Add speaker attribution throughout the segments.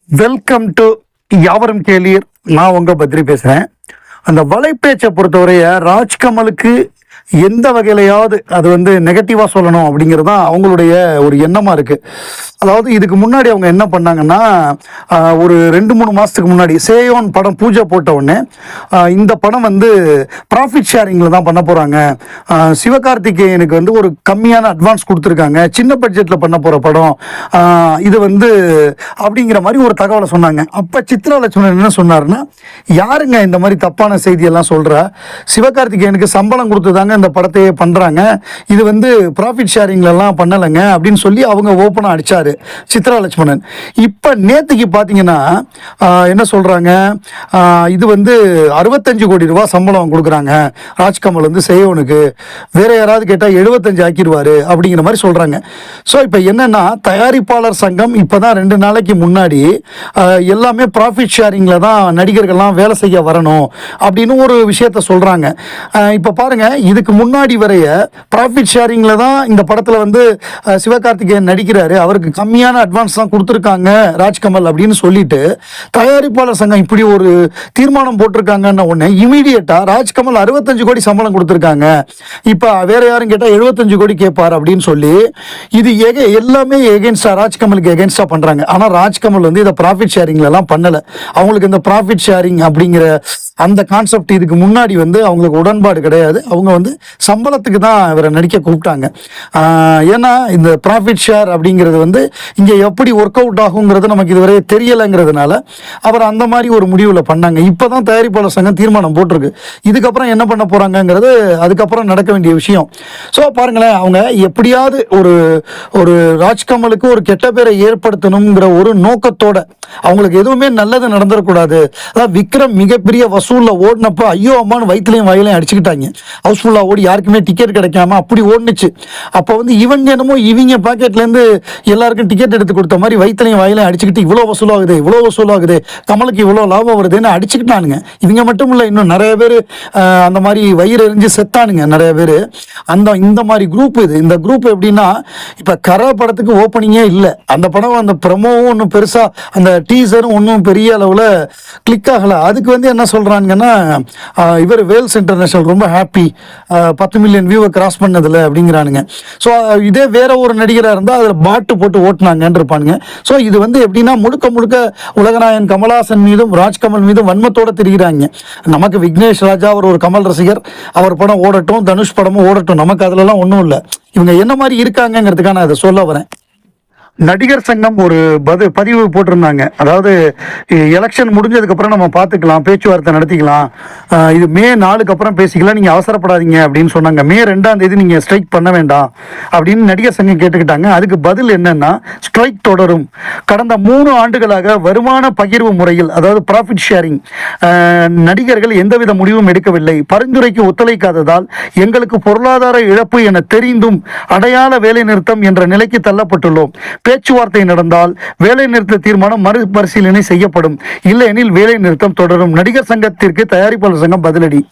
Speaker 1: Welcome to யாவரும் கேளீர். நான் உங்க பத்ரி பேசுறேன். அந்த வலைப்பேச்சை பொறுத்தவரைய ராஜ்கமலுக்கு எந்த வகையிலையாவது அது நெகட்டிவாக சொல்லணும் அப்படிங்கிறது தான் அவங்களுடைய ஒரு எண்ணமாக இருக்குது. அதாவது இதுக்கு முன்னாடி அவங்க என்ன பண்ணாங்கன்னா, ஒரு 2-3 மாதத்துக்கு முன்னாடி சேயோன் படம் பூஜை போட்ட உடனே இந்த படம் ப்ராஃபிட் ஷேரிங்கில் தான் பண்ண போகிறாங்க, சிவகார்த்திகேயனுக்கு ஒரு கம்மியான அட்வான்ஸ் கொடுத்துருக்காங்க, சின்ன பட்ஜெட்டில் பண்ண போகிற படம் இது அப்படிங்கிற மாதிரி ஒரு தகவலை சொன்னாங்க. அப்போ சித்ரா லட்சுமணன் என்ன சொன்னார்னா, யாருங்க இந்த மாதிரி தப்பான செய்தியெல்லாம் சொல்கிறா, சிவகார்த்திகேயனுக்கு சம்பளம் கொடுத்துதாங்க இந்த படத்தையே பண்ணுறாங்க, இது ப்ராஃபிட் ஷேரிங்லலாம் பண்ணலைங்க அப்படின்னு சொல்லி அவங்க ஓப்பனாக அடித்தார் சித்ரா லட்சுமணன். இப்போ நேற்றுக்கு பார்த்தீங்கன்னா என்ன சொல்கிறாங்க, இது 65 கோடி ரூபா சம்பளம் கொடுக்குறாங்க ராஜ்கமல் சேயோனுக்கு, வேற யாராவது கேட்டால் 75 ஆக்கிடுவார் அப்படிங்கிற மாதிரி சொல்கிறாங்க. ஸோ இப்போ என்னென்னா, தயாரிப்பாளர் சங்கம் இப்போ தான் 2 நாளைக்கு முன்னாடி எல்லாமே ப்ராஃபிட் ஷேரிங்கில் தான் நடிகர்கள்லாம் வேலை செய்ய வரணும் அப்படின்னு ஒரு விஷயத்த சொல்கிறாங்க. இப்போ பாருங்கள், இதுக்கு முன்னாடி வரைய ப்ராஃபிட் ஷேரிங்கில் தான் இந்த படத்தில் சிவகார்த்திகேயன் நடிக்கிறாரு, அவருக்கு கம்மியான அட்வான்ஸ் தான் கொடுத்துருக்காங்க ராஜ்கமல் அப்படின்னு சொல்லிட்டு தயாரிப்பாளர் சங்கம் இப்படி ஒரு தீர்மானம் போட்டிருக்காங்கன்னு உடனே இமீடியட்டா ராஜ்கமல் 65 கோடி சம்பளம் கொடுத்துருக்காங்க, இப்போ வேற யாரும் கேட்டால் 75 கோடி கேட்பார் அப்படின்னு சொல்லி இது எல்லாமே எகென்ஸ்டா, ராஜ்கமலுக்கு எகென்ஸ்டா பண்றாங்க. ஆனால் ராஜ்கமல் இதை ப்ராஃபிட் ஷேரிங்லாம் பண்ணலை. அவங்களுக்கு இந்த ப்ராஃபிட் ஷேரிங் அப்படிங்கிற அந்த கான்செப்ட் இதுக்கு முன்னாடி அவங்களுக்கு உடன்பாடு கிடையாது. அவங்க சம்பளத்துக்கு தான் இவரை நடிக்க கூப்பிட்டாங்க. ஏன்னா இந்த ப்ராஃபிட் ஷேர் அப்படிங்கிறது இங்கே எப்படி ஒர்க் அவுட் ஆகுங்கிறது நமக்கு இதுவரை தெரியலைங்கிறதுனால அவர் அந்த மாதிரி ஒரு முடிவில் பண்ணாங்க. இப்போ தான் தயாரிப்பாளர் சங்கம் தீர்மானம் போட்டிருக்கு. இதுக்கப்புறம் என்ன பண்ண போகிறாங்கங்கிறது அதுக்கப்புறம் நடக்க வேண்டிய விஷயம். ஸோ பாருங்களேன், அவங்க எப்படியாவது ஒரு ராஜ்கமலுக்கு ஒரு கெட்ட பேரை ஏற்படுத்தணுங்கிற ஒரு நோக்கத்தோட, அவங்களுக்கு எதுவுமே நல்லது நடந்துடக்கூடாது. அதாவது விக்ரம் மிகப்பெரிய வசூலில் ஓடினப்போ ஐயோ அம்மானு வயிற்றுலையும் வயலையும் அடிச்சுக்கிட்டாங்க. ஹவுஸ்ஃபுல்லாக ஓடி யாருக்குமே டிக்கெட் கிடைக்காம அப்படி ஓடுனுச்சு. அப்போ இவங்க என்னமோ இவங்க பாக்கெட்லேருந்து எல்லாருக்கும் டிக்கெட் எடுத்து கொடுத்த மாதிரி வயிற்றுலையும் வயலையும் அடிச்சுக்கிட்டு இவ்வளோ வசூலாகுது, கமலுக்கு இவ்வளோ லாபம் வருதுன்னு அடிச்சுக்கிட்டானுங்க. இவங்க மட்டும் இல்லை, இன்னும் நிறைய பேர் அந்த மாதிரி வயிறு எரிஞ்சு செத்தானுங்க நிறைய பேர். இந்த மாதிரி குரூப் இது. இந்த குரூப் எப்படின்னா, இப்போ கரை படத்துக்கு ஓப்பனிங்கே இல்லை, அந்த படம் அந்த ப்ரமோவும் ஒன்றும் பெருசாக, அந்த டீசரும் ஒன்றும் பெரிய அளவில் கிளிக் ஆகலை. அதுக்கு என்ன சொல்கிறாங்கன்னா, இவர் வேல்ஸ் இன்டர்நேஷனல் ரொம்ப ஹாப்பி 10 மில்லியன் வியூவை கிராஸ் பண்ணதில்லை அப்படிங்கிறானுங்க. ஸோ இதே வேற ஒரு நடிகராக இருந்தால் அதில் பாட்டு போட்டு ஓட்டினாங்கன்னு இருப்பானுங்க. ஸோ இது எப்படின்னா, முழுக்க உலகநாயகன் கமல்ஹாசன் மீதும் ராஜ்கமல் மீதும் வன்மத்தோடு திரிகிறாங்க. நமக்கு விக்னேஷ் ராஜா அவர் ஒரு கமல் ரசிகர், அவர் படம் ஓடட்டும், தனுஷ் படமும் ஓடட்டும், நமக்கு அதிலலாம் ஒன்றும் இல்லை. இவங்க என்ன மாதிரி இருக்காங்கிறதுக்காக நான் அதை சொல்ல வரேன். நடிகர் சங்கம் ஒரு பதிவு போட்டிருந்தாங்க. அதாவது எலெக்ஷன் முடிஞ்சதுக்கப்புறம் நம்ம பார்த்துக்கலாம், பேச்சுவார்த்தை நடத்திக்கலாம், இது மே 4க்கு அப்புறம் பேசிக்கலாம், நீங்கள் அவசரப்படாதீங்க அப்படின்னு சொன்னாங்க. மே 2ஆம் தேதி நீங்கள் ஸ்ட்ரைக் பண்ண வேண்டாம் அப்படின்னு நடிகர் சங்கம் கேட்டுக்கிட்டாங்க. அதுக்கு பதில் என்னன்னா, ஸ்ட்ரைக் தொடரும். கடந்த 3 ஆண்டுகளாக வருமான பகிர்வு முறையில், அதாவது ப்ராஃபிட் ஷேரிங், நடிகர்கள் எந்தவித முடிவும் எடுக்கவில்லை. பரிந்துரைக்கு ஒத்துழைக்காததால் எங்களுக்கு பொருளாதார இழப்பு என தெரிந்தும் அடையாள வேலை நிறுத்தம் என்ற நிலைக்கு தள்ளப்பட்டுள்ளோம். பேச்சுவார்த்தை நடந்தால் வேலை நிறுத்த தீர்மானம் மறுபரிசீலனை செய்யப்படும், இல்லையெனில் வேலை நிறுத்தம் தொடரும். நடிகர் சங்கத்திற்கு தயாரிப்பாளர் சங்கம் பதிலடி.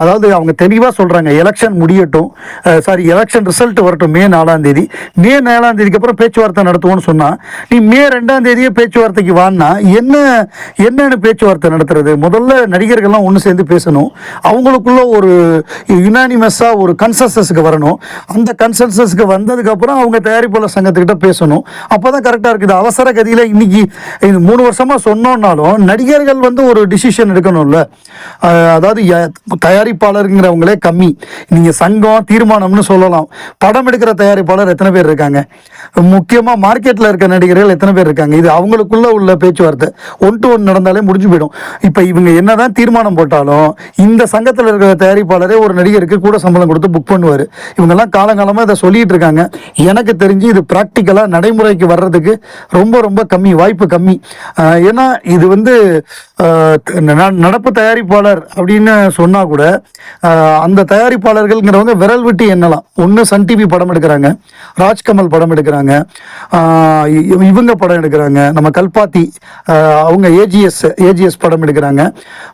Speaker 1: அதாவது அவங்க தெளிவாக சொல்கிறாங்க, எலெக்ஷன் முடியட்டும், எலெக்ஷன் ரிசல்ட் வரட்டும் மே 4ஆம் தேதி. மே 4ஆம் தேதிக்கு அப்புறம் பேச்சுவார்த்தை நடத்துவோம்னு சொன்னால், நீ மே 2ஆம் தேதியே பேச்சுவார்த்தைக்கு வான்னா என்னன்னு பேச்சுவார்த்தை நடத்துறது? முதல்ல நடிகர்கள்லாம் ஒன்று சேர்ந்து பேசணும், அவங்களுக்குள்ள ஒரு யுனானிமஸாக ஒரு கன்சென்சஸ்க்கு வரணும். அந்த கன்சென்சஸ்க்கு வந்ததுக்கப்புறம் அவங்க தயாரிப்பாளர் சங்கத்துக்கிட்ட பேசணும். அப்போ தான் கரெக்டாக இருக்குது. அவசர கதியில் இன்னைக்கு 3 வருஷமாக சொன்னோன்னாலும் நடிகர்கள் ஒரு டிசிஷன் எடுக்கணும்ல. அதாவது தயாரிப்பாளருங்கிறவங்களே கம்மி, நீங்கள் சங்கம் தீர்மானம்னு சொல்லலாம். படம் எடுக்கிற தயாரிப்பாளர் எத்தனை பேர் இருக்காங்க? முக்கியமாக மார்க்கெட்டில் இருக்க நடிகர்கள் எத்தனை பேர் இருக்காங்க? இது அவங்களுக்குள்ள உள்ள பேச்சுவார்த்தை 1 to 1 நடந்தாலே முடிஞ்சு போயிடும். இப்போ இவங்க என்னதான் தீர்மானம் போட்டாலும் இந்த சங்கத்தில் இருக்கிற தயாரிப்பாளரே ஒரு நடிகருக்கு கூட சம்பளம் கொடுத்து புக் பண்ணுவார். இவங்கெல்லாம் காலங்காலமாக இதை சொல்லிட்டு இருக்காங்க. எனக்கு தெரிஞ்சு இது ப்ராக்டிக்கலாக நடைமுறைக்கு வர்றதுக்கு ரொம்ப கம்மி, வாய்ப்பு கம்மி. ஏன்னா இது நடப்பு தயாரிப்பாளர் அப்படின்னு சொன்னால் கூட அந்த தயாரிப்பாளர்கள்ங்கிறவங்க விரல் விட்டு எண்ணலாம். ஒன்று சன் டிவி படம் எடுக்கிறாங்க, ராஜ்கமல் படம் எடுக்கிறாங்க, எடுக்கிறாங்க, இவங்க படம் எடுக்கிறாங்க, நம்ம கல்பாத்தி அவங்க ஏஜிஎஸ் படம் எடுக்கிறாங்க.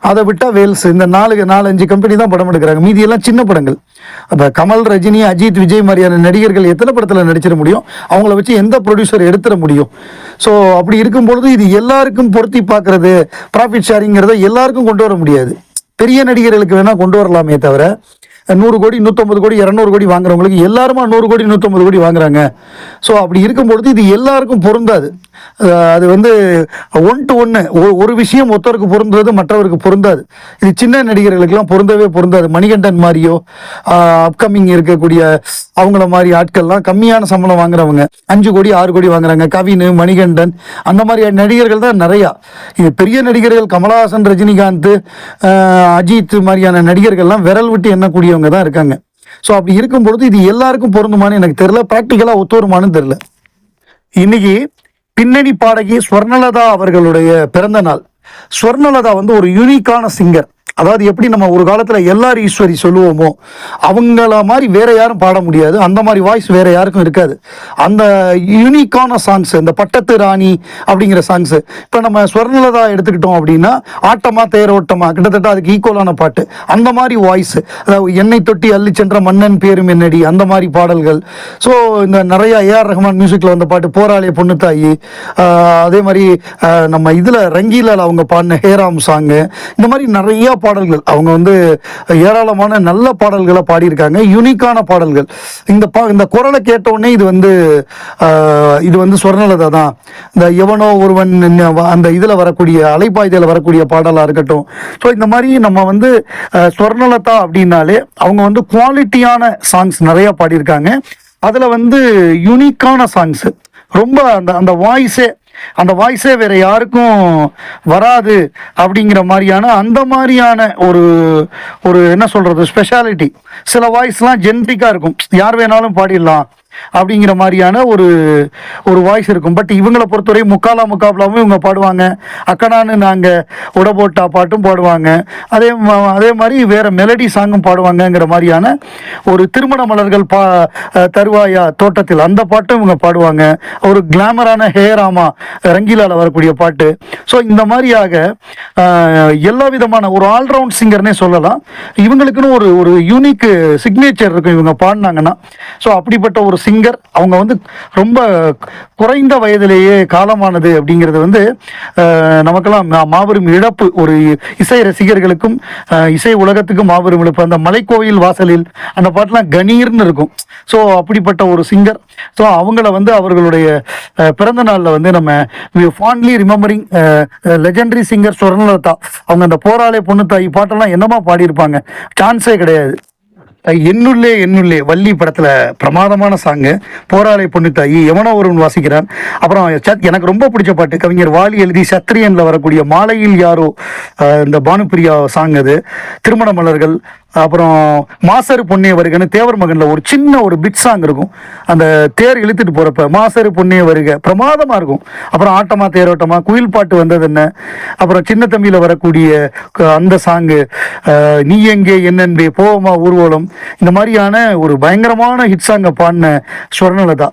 Speaker 1: அதை விட்டால் வேல்ஸ், இந்த 4-5 கம்பெனி தான் படம் எடுக்கிறாங்க. மீதி எல்லாம் சின்ன படங்கள். அப்போ கமல், ரஜினி, அஜித், விஜய் மாதிரியான நடிகர்கள் எத்தனை படத்தில் நடிச்சிட முடியும்? அவங்கள வச்சு எந்த ப்ரொடியூசர் எடுத்துட முடியும்? ஸோ அப்படி இருக்கும் பொழுது இது எல்லாருக்கும் பொருத்தி பார்க்கறது, ப்ராஃபிட் ஷேரிங்கிறத எல்லாருக்கும் கொண்டு வர முடியாது. பெரிய நடிகர்களுக்கு வேணால் கொண்டு வரலாமே தவிர 100 கோடி 150 கோடி 200 கோடி வாங்குறவங்களுக்கு எல்லாருமா 100 கோடி 150 கோடி வாங்குறாங்க. ஸோ அப்படி இருக்கும்பொழுது இது எல்லாருக்கும் பொருந்தாது. அது வந்து 1 to 1 ஒரு விஷயம் ஒருத்தருக்கு பொருந்துறது மற்றவருக்கு பொருந்தாது. இது சின்ன நடிகர்களுக்கெல்லாம் பொருந்தவே பொருந்தாது. மணிகண்டன் மாதிரியோ அப்கமிங் இருக்கக்கூடிய அவங்கள மாதிரி ஆட்கள்லாம் கம்மியான சம்பளம் வாங்குறவங்க 5 கோடி 6 கோடி வாங்குறாங்க. கவின், மணிகண்டன் அந்த மாதிரி நடிகர்கள் தான் நிறையா. இது பெரிய நடிகர்கள் கமலஹாசன், ரஜினிகாந்த், அஜித் மாதிரியான நடிகர்கள்லாம் விரல் விட்டு எண்ணக்கூடியவங்க தான் இருக்காங்க. ஸோ அப்படி இருக்கும்பொழுது இது எல்லாருக்கும் பொருந்துமான்னு எனக்கு தெரியல, ப்ராக்டிக்கலாக ஒத்துவருமானு தெரியல. இன்னைக்கு பின்னணி பாடகி ஸ்வர்ணலதா அவர்களுடைய பிறந்த நாள். ஸ்வர்ணலதா வந்து ஒரு யூனிக்கான சிங்கர். அதாவது எப்படி நம்ம ஒரு காலத்தில் எல்லார் ஈஸ்வரி சொல்லுவோமோ அவங்கள மாதிரி வேற யாரும் பாட முடியாது. அந்த மாதிரி வாய்ஸ் வேற யாருக்கும் இருக்காது. அந்த யூனிக்கான சாங்ஸ், இந்த பட்டத்து ராணி அப்படிங்கிற சாங்ஸ், இப்போ நம்ம ஸ்வர்ணலதா எடுத்துக்கிட்டோம் அப்படின்னா ஆட்டமா தேரோட்டமா கிட்டத்தட்ட அதுக்கு ஈக்குவலான பாட்டு. அந்த மாதிரி வாய்ஸ், அதாவது எண்ணெய் தொட்டி அள்ளி சென்ற மன்னன் பேரும் என்னடி அந்த மாதிரி பாடல்கள். ஸோ இந்த நிறைய ஏஆர் ரஹ்மான் மியூசிக்கில் வந்த பாட்டு போராளிய பொண்ணு தாயி, அதே மாதிரி நம்ம இதில் ரங்கீலால் அவங்க பாடின ஹேராம் சாங்கு, இந்த மாதிரி நிறைய பாடல்கள் அவங்க வந்து ஏராளமான நல்ல பாடல்களை பாடியிருக்காங்க. யூனிக்கான பாடல்கள். இந்த குரலை கேட்டவுடனே இது வந்து ஸ்வர்ணலதா தான். இந்த எவனோ ஒருவன் அந்த இதில் வரக்கூடிய அலைப்பாய்தியில் வரக்கூடிய பாடலாக இருக்கட்டும். ஸோ இந்த மாதிரி நம்ம வந்து ஸ்வர்ணலதா அப்படின்னாலே அவங்க வந்து குவாலிட்டியான சாங்ஸ் நிறைய பாடியிருக்காங்க. அதில் வந்து யூனிக்கான சாங்ஸ் ரொம்ப அந்த வாய்ஸே வேற யாருக்கும் வராது அப்படிங்கிற மாதிரியான அந்த மாதிரியான ஒரு என்ன சொல்றது ஸ்பெஷாலிட்டி. சில வாய்ஸ்லாம் ஜென்ரிக்காக இருக்கும், யார் வேணாலும் பாடிடலாம் அப்படிங்கிற மாதிரியான ஒரு வாய்ஸ் இருக்கும். பட் இவங்களை பொறுத்தவரை முக்காபலாவும் இவங்க பாடுவாங்க. அக்கடான்னு நாங்கள் உடபோட்டா பாட்டும் பாடுவாங்க. அதே மாதிரி வேற மெலடி சாங்கும் பாடுவாங்கங்கிற மாதிரியான ஒரு திருமண மலர்கள் தருவாயா தோட்டத்தில் அந்த பாட்டும் இவங்க பாடுவாங்க. ஒரு கிளாமரான ஹேராமா ரங்கீலால வரக்கூடிய பாட்டு. ஸோ இந்த மாதிரியாக எல்லா விதமான ஒரு ஆல்ரவுண்ட் சிங்கர்னே சொல்லலாம். இவங்களுக்குன்னு ஒரு யூனிக் சிக்னேச்சர் இருக்கும் இவங்க பாடினாங்கன்னா. ஸோ அப்படிப்பட்ட ஒரு சிங்கர் அவங்க வந்து ரொம்ப குறைந்த வயதிலேயே காலமானது அப்படிங்கிறது வந்து நமக்கெல்லாம் மாபெரும் இழப்பு. ஒரு இசை ரசிகர்களுக்கும் இசை உலகத்துக்கும் மாபெரும் இழப்பு. அந்த மலைக்கோயில் வாசலில் அந்த பாட்டெலாம் கணீர்னு இருக்கும். ஸோ அப்படிப்பட்ட ஒரு சிங்கர். ஸோ அவங்கள வந்து அவர்களுடைய பிறந்த நாளில் வந்து நம்ம fondly remembering legendary singer Swarnalatha. அவங்க அந்த போராளே பொண்ணு தாய் பாட்டெல்லாம் என்னமா பாடியிருப்பாங்க, சான்ஸே கிடையாது. என்னுள்ளே வள்ளி படத்தில் பிரமாதமான சாங்கு போராளை பொண்ணு தாயி, எவனோ ஒருவன் வாசிக்கிறான். அப்புறம் எனக்கு ரொம்ப பிடிச்ச பாட்டு கவிஞர் வாலி எழுதி சத்திரியனில் வரக்கூடிய மாலையில் யாரோ, இந்த பானுப்பிரியா சாங், அது திருமண மலர்கள். அப்புறம் மாசரு பொன்னே வருகன்னு தேவர் மகனில் ஒரு பிட் சாங் இருக்கும். அந்த தேர் இழுத்துட்டு போகிறப்ப மாசரு பொன்னே வருக பிரமாதமாக இருக்கும். அப்புறம் ஆட்டமா தேரோட்டமா, குயில் பாட்டு வந்தது என்ன, அப்புறம் சின்ன தம்பியில் வரக்கூடிய அந்த சாங்கு, நீ எங்கே என்னன்பே, போவமா ஊர்வலம், இந்த மாதிரியான ஒரு பயங்கரமான ஹிட் சாங்கை பாடின ஸ்வர்ணலதா.